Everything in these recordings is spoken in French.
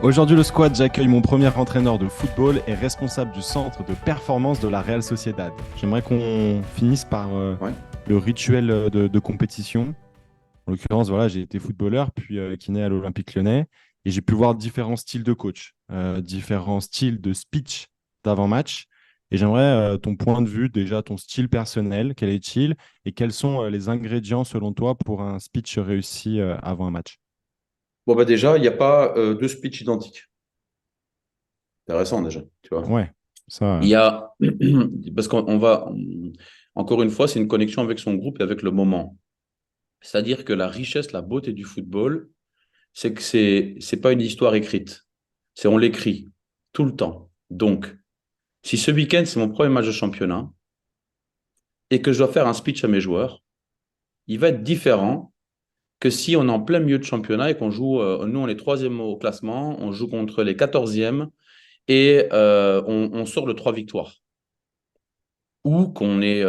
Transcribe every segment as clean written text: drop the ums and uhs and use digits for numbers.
Aujourd'hui, le squad, j'accueille mon premier entraîneur de football et responsable du centre de performance de la Real Sociedad. J'aimerais qu'on finisse par Ouais. le rituel de compétition. En l'occurrence, voilà, j'ai été footballeur, puis kiné à l'Olympique Lyonnais, et j'ai pu voir différents styles de coach, différents styles de speech d'avant-match. Et j'aimerais ton point de vue, déjà ton style personnel, quel est-il, et quels sont les ingrédients selon toi pour un speech réussi avant un match? Bon, bah déjà, il n'y a pas deux speeches identiques. Intéressant déjà, tu vois. Ouais, ça. Il y a, parce encore une fois, c'est une connexion avec son groupe et avec le moment. C'est-à-dire que la richesse, la beauté du football, c'est que c'est pas une histoire écrite. C'est on l'écrit tout le temps. Donc, si ce week-end, c'est mon premier match de championnat et que je dois faire un speech à mes joueurs, il va être différent que si on est en plein milieu de championnat et qu'on joue, nous on est troisième au classement, on joue contre les quatorzièmes et on sort de trois victoires. Ou qu'on est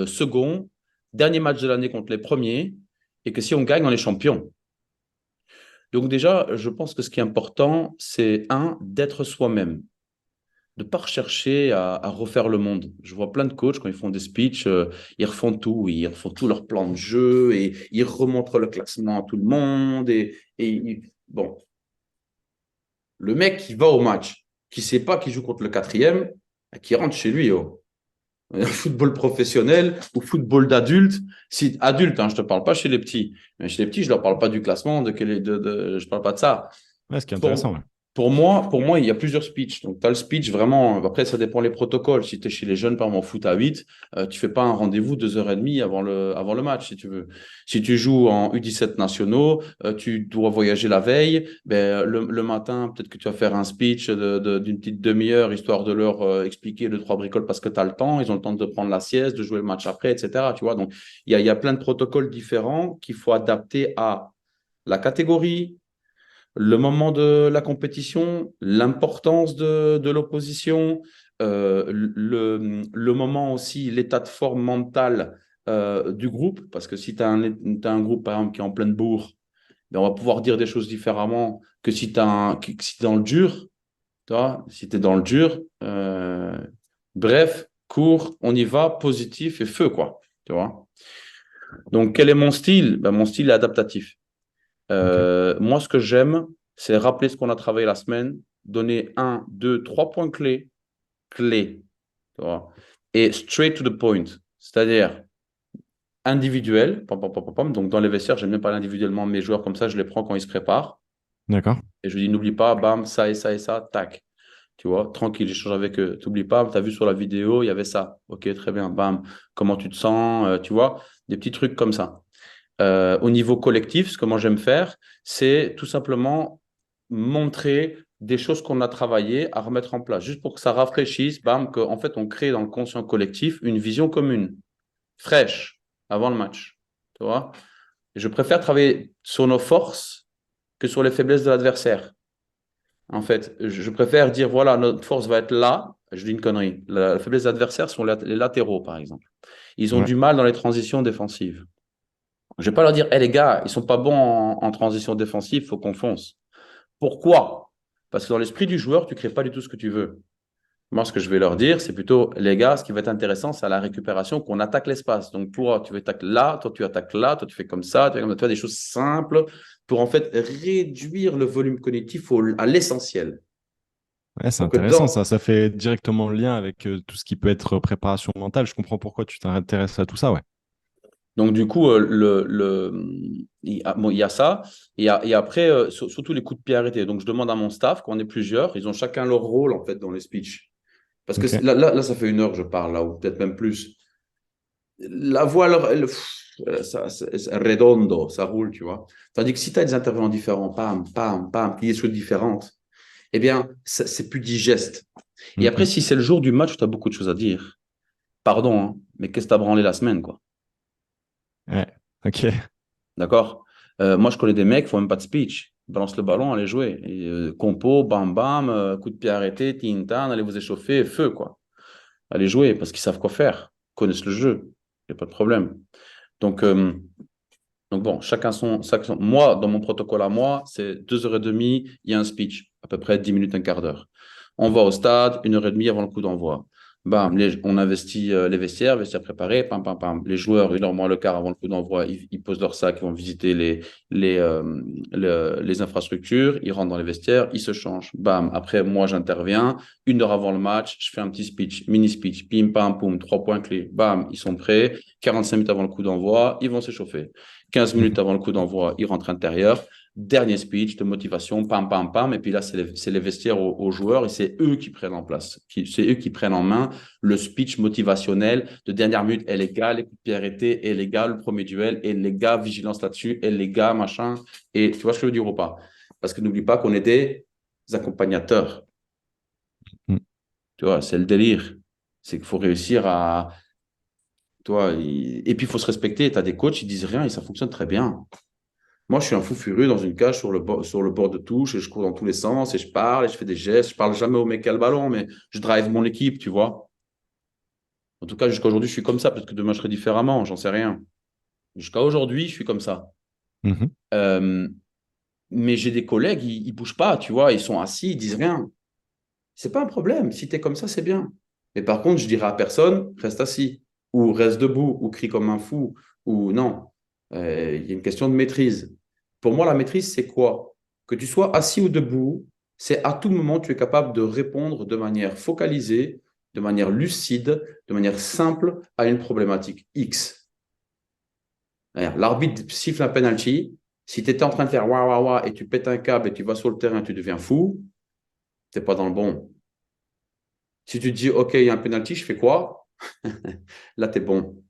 second, dernier match de l'année contre les premiers, et que si on gagne, on est champion. Donc déjà, je pense que ce qui est important, c'est un, d'être soi-même, de ne pas rechercher à refaire le monde. Je vois plein de coachs, quand ils font des speeches, ils refont tout leur plan de jeu, et ils remontrent le classement à tout le monde, bon, le mec qui va au match, qui ne sait pas qu'il joue contre le quatrième, qui rentre chez lui, oh. Football professionnel ou football d'adulte. Si adulte, hein, je te parle pas chez les petits. Mais chez les petits, je leur parle pas du classement, je parle pas de ça. Ouais, ce qui est intéressant. Pour, Ouais. pour moi, il y a plusieurs speeches. Donc, tu as le speech vraiment. Après, ça dépend les protocoles. Si tu es chez les jeunes, par exemple, en foot à 8, tu fais pas un rendez-vous 2h30 avant le match, si tu veux. Si tu joues en U17 nationaux, tu dois voyager la veille. Ben, le matin, peut-être que tu vas faire un speech d'une petite demi-heure, histoire de leur expliquer deux, trois bricoles parce que tu as le temps. Ils ont le temps de prendre la sieste, de jouer le match après, etc. Tu vois, donc, il y a plein de protocoles différents qu'il faut adapter à la catégorie, le moment de la compétition, l'importance de l'opposition, le moment aussi, l'état de forme mentale du groupe, parce que si tu as, t'as un groupe, par exemple, qui est en pleine bourre, ben, on va pouvoir dire des choses différemment que si tu si t'es dans le dur, tu vois, si tu es dans le dur. Bref, court, on y va, positif et feu, quoi. Tu vois. Donc, quel est mon style? Ben, mon style est adaptatif. Ok. Moi, ce que j'aime, c'est rappeler ce qu'on a travaillé la semaine, donner un, deux, trois points clés, tu vois, et straight to the point, c'est-à-dire individuel, pam, pam, pam, pam, pam. Donc dans les vestiaires, j'aime bien parler individuellement de mes joueurs comme ça, je les prends quand ils se préparent, D'accord. et je dis, n'oublie pas, bam, ça et ça et ça, tac, tu vois, tranquille, j'échange avec eux, t'oublies pas, tu as vu sur la vidéo, il y avait ça, ok, très bien, bam, comment tu te sens, tu vois, des petits trucs comme ça. Au niveau collectif, ce que moi j'aime faire, c'est tout simplement montrer des choses qu'on a travaillées à remettre en place, juste pour que ça rafraîchisse, bam, qu'en fait on crée dans le conscient collectif une vision commune, fraîche, avant le match. Tu vois? Et je préfère travailler sur nos forces que sur les faiblesses de l'adversaire. En fait, je préfère dire, voilà, notre force va être là. Je dis une connerie. La faiblesse de l'adversaire sont les latéraux, par exemple. Ils ont Ouais. du mal dans les transitions défensives. Je ne vais pas leur dire, hé les gars, ils ne sont pas bons en transition défensive, il faut qu'on fonce. Pourquoi? Parce que dans l'esprit du joueur, tu ne crées pas du tout ce que tu veux. Moi, ce que je vais leur dire, c'est plutôt, les gars, ce qui va être intéressant, c'est à la récupération qu'on attaque l'espace. Donc, toi, tu attaques là, toi, tu attaques là, toi, tu fais comme ça, tu fais comme ça, tu fais des choses simples pour en fait réduire le volume cognitif à l'essentiel. Ouais, c'est Pour que intéressant ça. dans, Ça fait directement le lien avec tout ce qui peut être préparation mentale. Je comprends pourquoi tu t'intéresses à tout ça, ouais. Donc, du coup, il y a ça. Et après, surtout les coups de pied arrêtés. Donc, je demande à mon staff, quand on est plusieurs, ils ont chacun leur rôle, en fait, dans les speeches. Parce que Ok. là, ça fait 1 heure que je parle, là, ou peut-être même plus. La voix, c'est redondo, ça roule, tu vois. Tandis que si tu as des intervenants différents, pam, pam, pam, qui disent des choses différentes, eh bien, c'est plus digeste. Et Mm, après, mm. si c'est le jour du match où tu as beaucoup de choses à dire, pardon, hein, mais qu'est-ce que tu as branlé la semaine, quoi? Ouais. Ok. D'accord? Moi, je connais des mecs, ils font même pas de speech. Ils balancent le ballon, allez jouer. Et, compo, bam, bam, coup de pied arrêté, tintin, allez vous échauffer, feu, quoi. Allez jouer, parce qu'ils savent quoi faire. Ils connaissent le jeu. Il n'y a pas de problème. Donc, bon, chacun son. Moi, dans mon protocole à moi, c'est 2h30, il y a un speech. à peu près 10 minutes, un quart d'heure. On va au stade, 1 heure et demie avant le coup d'envoi. Bam, on investit les vestiaires préparés, pam, pam, pam. Les joueurs, 1 heure moins le quart avant le coup d'envoi, ils posent leur sac, ils vont visiter les, euh, les infrastructures, ils rentrent dans les vestiaires, ils se changent. Bam, après, moi, j'interviens. 1 heure avant le match, je fais un petit speech, mini speech, pim, pam, poum, 3 points clés. Bam, ils sont prêts. 45 minutes avant le coup d'envoi, ils vont s'échauffer. 15 minutes avant le coup d'envoi, ils rentrent intérieur. Dernier speech de motivation, pam, pam, pam. Et puis là, c'est les vestiaires aux joueurs et c'est eux qui prennent en place. C'est eux qui prennent en main le speech motivationnel de dernière minute. Et les gars, les coups de pied arrêtés. Et les gars, le premier duel. Et les gars, vigilance là-dessus. Et les gars, machin. Et tu vois ce que je veux dire ou pas? Parce que n'oublie pas qu'on est des accompagnateurs. Mm. Tu vois, c'est le délire. C'est qu'il faut réussir à. Toi, et puis, il faut se respecter. Tu as des coachs, ils disent rien et ça fonctionne très bien. Moi, je suis un fou furieux dans une cage sur le bord de touche et je cours dans tous les sens et je parle et je fais des gestes. Je parle jamais au mec qui a le ballon, mais je drive mon équipe, tu vois. En tout cas, jusqu'à aujourd'hui, je suis comme ça. Peut-être que demain, je serai différemment, j'en sais rien. Jusqu'à aujourd'hui, je suis comme ça. Mhm. Euh, mais j'ai des collègues, ils bougent pas, tu vois. Ils sont assis, ils disent rien. C'est pas un problème. Si tu es comme ça, c'est bien. Mais par contre, je dirais à personne, reste assis ou reste debout ou crie comme un fou ou non. Il y a une question de maîtrise. Pour moi, la maîtrise, c'est quoi? Que tu sois assis ou debout, c'est à tout moment, tu es capable de répondre de manière focalisée, de manière lucide, de manière simple à une problématique X. L'arbitre siffle un penalty. Si tu étais en train de faire wa wa wa et tu pètes un câble et tu vas sur le terrain, tu deviens fou, tu n'es pas dans le bon. Si tu te dis, OK, il y a un penalty, je fais quoi? Là, tu es bon.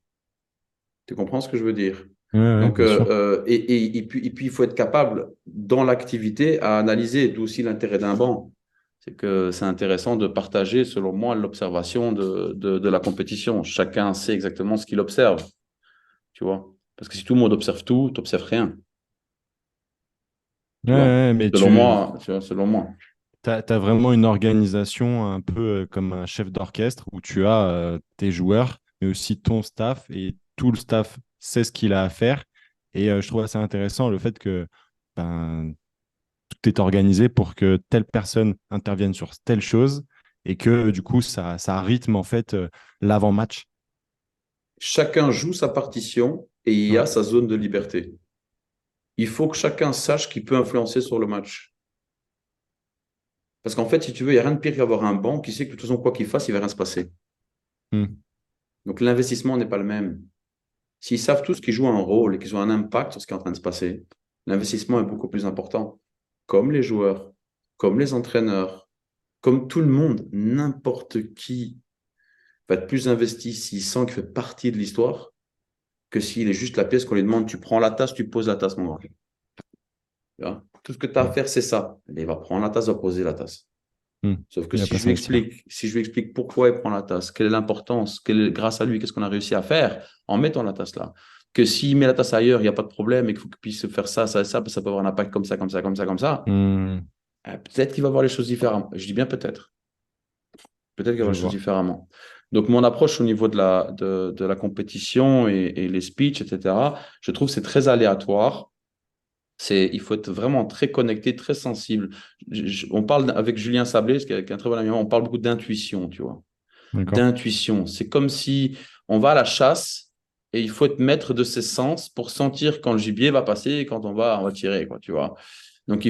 Tu comprends ce que je veux dire? Ouais, ouais, Donc, bien sûr. et puis, il faut être capable, dans l'activité, à analyser, d'où aussi l'intérêt d'un banc. C'est que c'est intéressant de partager, selon moi, l'observation de la compétition. Chacun sait exactement ce qu'il observe, tu vois. Parce que si tout le monde observe tout, tu n'observes rien, Ouais, tu vois. ouais, mais Selon moi, tu vois, selon moi. as vraiment une organisation un peu comme un chef d'orchestre où tu as tes joueurs, mais aussi ton staff et tout le staff sait ce qu'il a à faire. Et je trouve assez intéressant le fait que ben, tout est organisé pour que telle personne intervienne sur telle chose et que du coup ça rythme en fait l'avant-match. Chacun joue sa partition et il y a Ouais. sa zone de liberté. Il faut que chacun sache qu'il peut influencer sur le match. Parce qu'en fait, si tu veux, il n'y a rien de pire qu'avoir un banc qui sait que de toute façon, quoi qu'il fasse, il ne va rien se passer. Mm. Donc l'investissement n'est pas le même. S'ils savent tous qu'ils jouent un rôle et qu'ils ont un impact sur ce qui est en train de se passer, l'investissement est beaucoup plus important. Comme les joueurs, comme les entraîneurs, comme tout le monde, n'importe qui va être plus investi s'il sent qu'il fait partie de l'histoire que s'il est juste la pièce qu'on lui demande, tu prends la tasse, tu poses la tasse, mon grand. Tu vois. Tout ce que tu as à Mm. faire, c'est ça. Il va prendre la tasse, va poser la tasse. Mm. Sauf que Il va si pas je lui s'investir. explique, si je lui explique pourquoi il prend la tasse, quelle est l'importance, grâce à lui, qu'est-ce qu'on a réussi à faire en mettant la tasse là, que s'il met la tasse ailleurs, il n'y a pas de problème et qu'il faut qu'il puisse faire ça, ça, ça, parce que ça peut avoir un impact comme ça, comme ça, comme ça, comme ça, Mm. peut-être qu'il va voir les choses différemment. Je dis bien peut-être. Peut-être qu'il va Je voir les choses vois. différemment. Donc, mon approche au niveau de la compétition et les speeches, etc., je trouve que c'est très aléatoire. Il faut être vraiment très connecté, très sensible. On parle avec Julien Sablé, qui est un très bon ami, on parle beaucoup d'intuition, tu vois. D'accord. D'intuition. C'est comme si on va à la chasse et il faut être maître de ses sens pour sentir quand le gibier va passer et quand on va tirer, quoi, tu vois. Donc,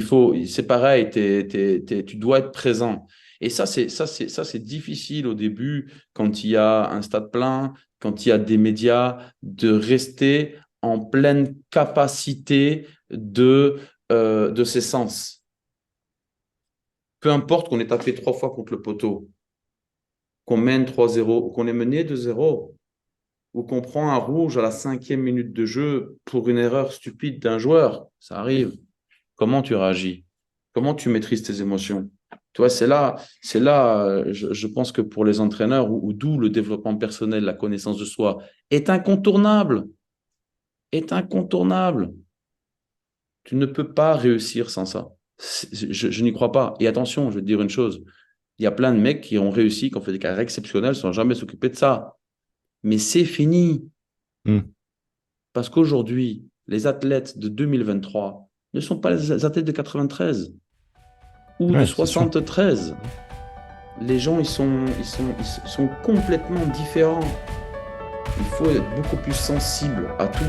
c'est pareil, tu dois être présent. Et ça, c'est difficile au début quand il y a un stade plein, quand il y a des médias, de rester en pleine capacité de ses sens. Peu importe qu'on ait tapé 3 fois contre le poteau, qu'on mène 3-0, ou qu'on est mené 2-0, ou qu'on prend un rouge à la 5e minute de jeu pour une erreur stupide d'un joueur. Ça arrive. Comment tu réagis? Comment tu maîtrises tes émotions? Tu vois, c'est là, je pense que pour les entraîneurs, où d'où le développement personnel, la connaissance de soi, est incontournable. Est incontournable. Tu ne peux pas réussir sans ça. Je n'y crois pas. Et attention, je vais te dire une chose. Il y a plein de mecs qui ont réussi, qui ont fait des carrières exceptionnelles, sans jamais s'occuper de ça. Mais c'est fini. Mm. Parce qu'aujourd'hui, les athlètes de 2023 ne sont pas les athlètes de 93. ou de Ouais, c'est sûr. 73. Les gens, ils sont complètement différents. Il faut être beaucoup plus sensible à tout.